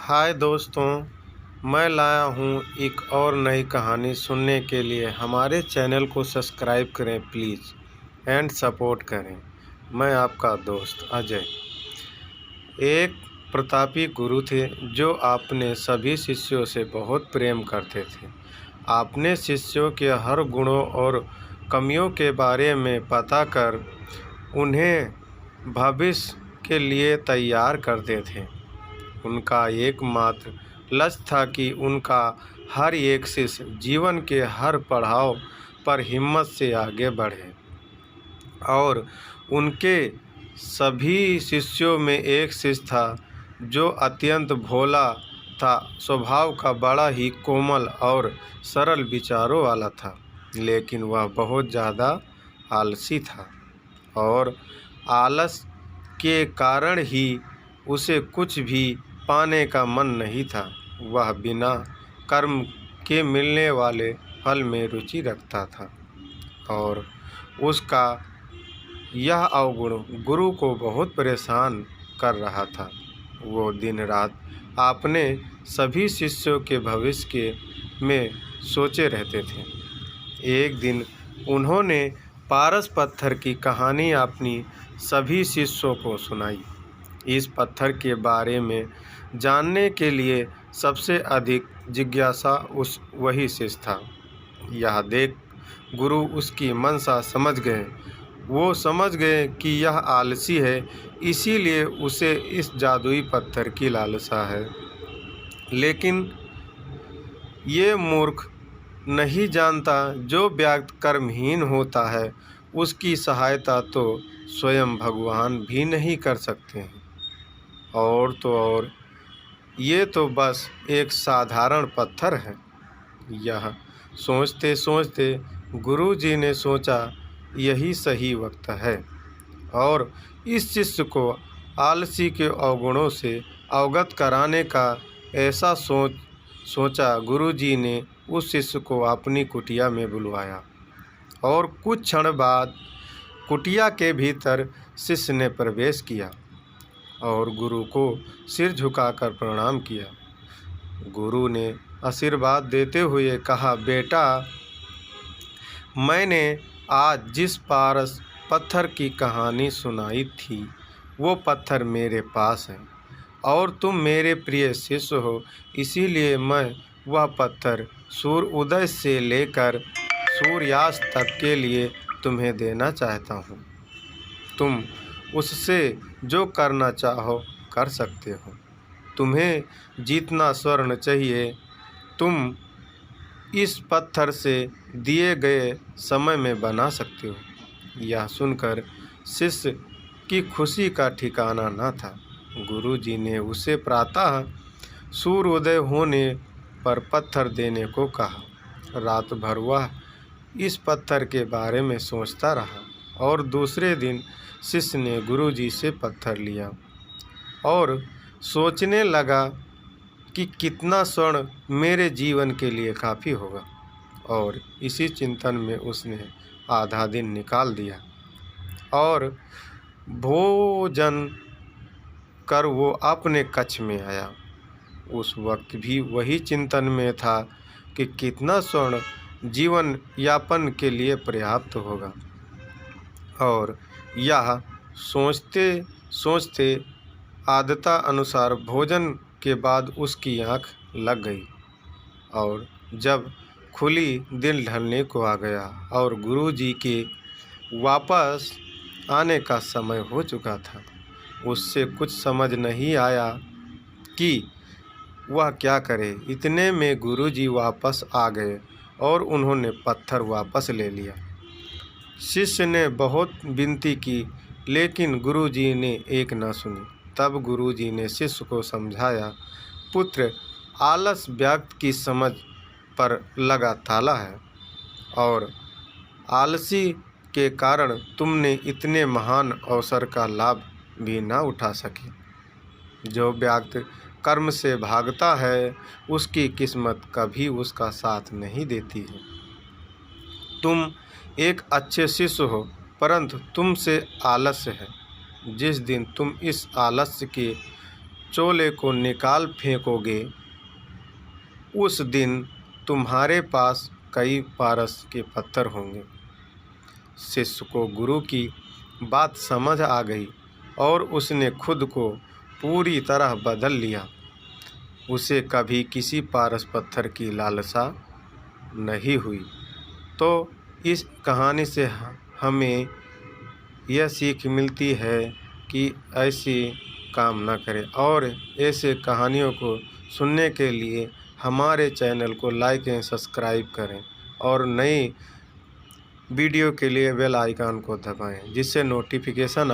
हाय दोस्तों, मैं लाया हूँ एक और नई कहानी सुनने के लिए। हमारे चैनल को सब्सक्राइब करें प्लीज़ एंड सपोर्ट करें। मैं आपका दोस्त अजय। एक प्रतापी गुरु थे जो अपने सभी शिष्यों से बहुत प्रेम करते थे। अपने शिष्यों के हर गुणों और कमियों के बारे में पता कर उन्हें भविष्य के लिए तैयार करते थे। उनका एकमात्र लक्ष्य था कि उनका हर एक शिष्य जीवन के हर पड़ाव पर हिम्मत से आगे बढ़े। और उनके सभी शिष्यों में एक शिष्य था जो अत्यंत भोला था, स्वभाव का बड़ा ही कोमल और सरल विचारों वाला था, लेकिन वह बहुत ज़्यादा आलसी था। और आलस के कारण ही उसे कुछ भी पाने का मन नहीं था। वह बिना कर्म के मिलने वाले फल में रुचि रखता था और उसका यह अवगुण गुरु को बहुत परेशान कर रहा था। वो दिन रात अपने सभी शिष्यों के भविष्य के में सोचे रहते थे। एक दिन उन्होंने पारस पत्थर की कहानी अपनी सभी शिष्यों को सुनाई। इस पत्थर के बारे में जानने के लिए सबसे अधिक जिज्ञासा वही शिष्य था। यह देख गुरु उसकी मंशा समझ गए। वो समझ गए कि यह आलसी है, इसीलिए उसे इस जादुई पत्थर की लालसा है। लेकिन ये मूर्ख नहीं जानता जो व्यक्ति कर्महीन होता है उसकी सहायता तो स्वयं भगवान भी नहीं कर सकते हैं। और तो और ये तो बस एक साधारण पत्थर है। यह सोचते सोचते गुरु जी ने सोचा यही सही वक्त है और इस शिष्य को आलसी के अवगुणों से अवगत कराने का ऐसा सोचा। गुरु जी ने उस शिष्य को अपनी कुटिया में बुलवाया और कुछ क्षण बाद कुटिया के भीतर शिष्य ने प्रवेश किया और गुरु को सिर झुकाकर प्रणाम किया। गुरु ने आशीर्वाद देते हुए कहा, बेटा, मैंने आज जिस पारस पत्थर की कहानी सुनाई थी वो पत्थर मेरे पास है और तुम मेरे प्रिय शिष्य हो, इसीलिए मैं वह पत्थर सूर्य उदय से लेकर सूर्यास्त तक के लिए तुम्हें देना चाहता हूँ। तुम उससे जो करना चाहो कर सकते हो। तुम्हें जितना स्वर्ण चाहिए तुम इस पत्थर से दिए गए समय में बना सकते हो। यह सुनकर शिष्य की खुशी का ठिकाना न था। गुरु जी ने उसे प्रातः सूर्योदय होने पर पत्थर देने को कहा। रात भर वह इस पत्थर के बारे में सोचता रहा और दूसरे दिन शिष्य ने गुरु जी से पत्थर लिया और सोचने लगा कि कितना स्वर्ण मेरे जीवन के लिए काफ़ी होगा। और इसी चिंतन में उसने आधा दिन निकाल दिया और भोजन कर वो अपने कक्ष में आया। उस वक्त भी वही चिंतन में था कि कितना स्वर्ण जीवन यापन के लिए पर्याप्त होगा। और यह सोचते सोचते आदता अनुसार भोजन के बाद उसकी आँख लग गई और जब खुली दिन ढलने को आ गया और गुरु जी के वापस आने का समय हो चुका था। उससे कुछ समझ नहीं आया कि वह क्या करे। इतने में गुरु जी वापस आ गए और उन्होंने पत्थर वापस ले लिया। शिष्य ने बहुत विनती की लेकिन गुरु जी ने एक न सुनी। तब गुरु जी ने शिष्य को समझाया, पुत्र, आलस व्यक्ति की समझ पर लगा ताला है और आलसी के कारण तुमने इतने महान अवसर का लाभ भी न उठा सके। जो व्यक्ति कर्म से भागता है उसकी किस्मत कभी उसका साथ नहीं देती है। तुम एक अच्छे शिष्य हो परंतु तुमसे आलस्य है। जिस दिन तुम इस आलस्य के चोले को निकाल फेंकोगे, उस दिन तुम्हारे पास कई पारस के पत्थर होंगे। शिष्य को गुरु की बात समझ आ गई और उसने खुद को पूरी तरह बदल लिया। उसे कभी किसी पारस पत्थर की लालसा नहीं हुई। तो इस कहानी से हमें यह सीख मिलती है कि ऐसी काम ना करें, और ऐसे कहानियों को सुनने के लिए हमारे चैनल को लाइक एंड सब्सक्राइब करें और नई वीडियो के लिए बेल आइकन को दबाएं, जिससे नोटिफिकेशन